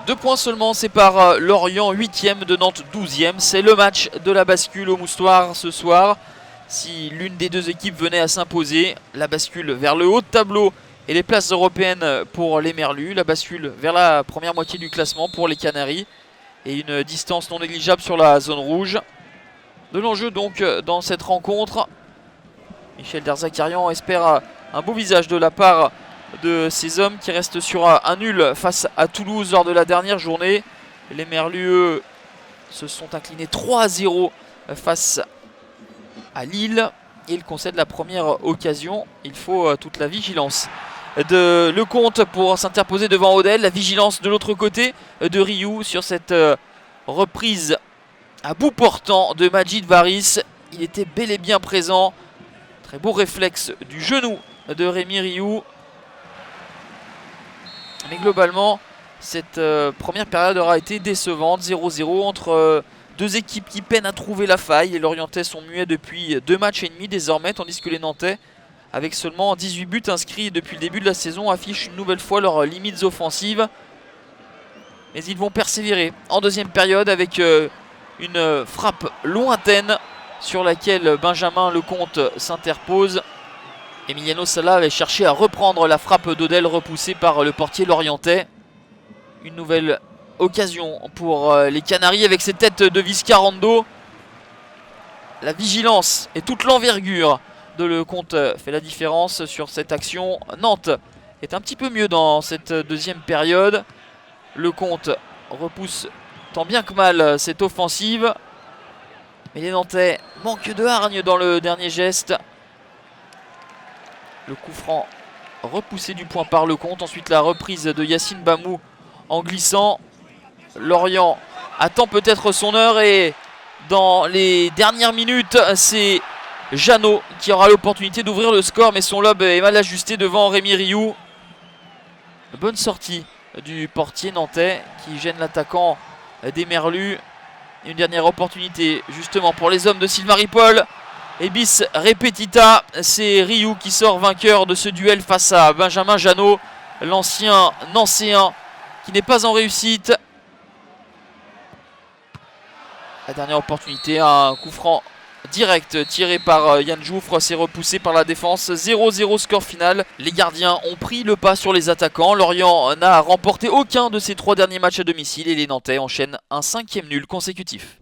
2 points seulement séparent Lorient 8e de Nantes 12e. C'est le match de la bascule au Moustoir ce soir. Si l'une des deux équipes venait à s'imposer, la bascule vers le haut de tableau et les places européennes pour les Merlus. La bascule vers la première moitié du classement pour les Canaries. Et une distance non négligeable sur la zone rouge. De l'enjeu donc dans cette rencontre. Michel Derzakarian espère un beau visage de la part de ces hommes qui restent sur un nul face à Toulouse lors de la dernière journée. Les Merlus, eux, se sont inclinés 3-0 face à Lille. Et ils concèdent la première occasion. Il faut toute la vigilance de Lecomte pour s'interposer devant Odell. La vigilance de l'autre côté de Rioux sur cette reprise à bout portant de Majid Varis. Il était bel et bien présent. Très beau réflexe du genou de Rémi Rioux. Mais globalement, cette première période aura été décevante. 0-0 entre deux équipes qui peinent à trouver la faille. Les Lorientais sont muets depuis 2 matchs et demi désormais, tandis que les Nantais, avec seulement 18 buts inscrits depuis le début de la saison, affichent une nouvelle fois leurs limites offensives. Mais ils vont persévérer en deuxième période avec une frappe lointaine sur laquelle Benjamin Lecomte s'interpose. Emiliano Sala avait cherché à reprendre la frappe d'Odell repoussée par le portier lorientais. Une nouvelle occasion pour les Canaries avec ces têtes de Viscarando. La vigilance et toute l'envergure de Lecomte fait la différence sur cette action. Nantes est un petit peu mieux dans cette deuxième période. Lecomte repousse tant bien que mal cette offensive. Mais les Nantais manquent de hargne dans le dernier geste. Le coup franc repoussé du point par Lecomte. Ensuite la reprise de Yacine Bamou en glissant. Lorient attend peut-être son heure et dans les dernières minutes, c'est Jeannot qui aura l'opportunité d'ouvrir le score, mais son lob est mal ajusté devant Rémi Rioux. Bonne sortie du portier nantais qui gêne l'attaquant des Merlus. Une dernière opportunité justement pour les hommes de Sylvain Ripoll. Et bis repetita, c'est Rioux qui sort vainqueur de ce duel face à Benjamin Jeannot, l'ancien nancéen qui n'est pas en réussite. La dernière opportunité, un coup franc direct tiré par Yann Jouffre, c'est repoussé par la défense. 0-0 score final. Les gardiens ont pris le pas sur les attaquants. Lorient n'a remporté aucun de ses 3 derniers matchs à domicile et les Nantais enchaînent un 5e nul consécutif.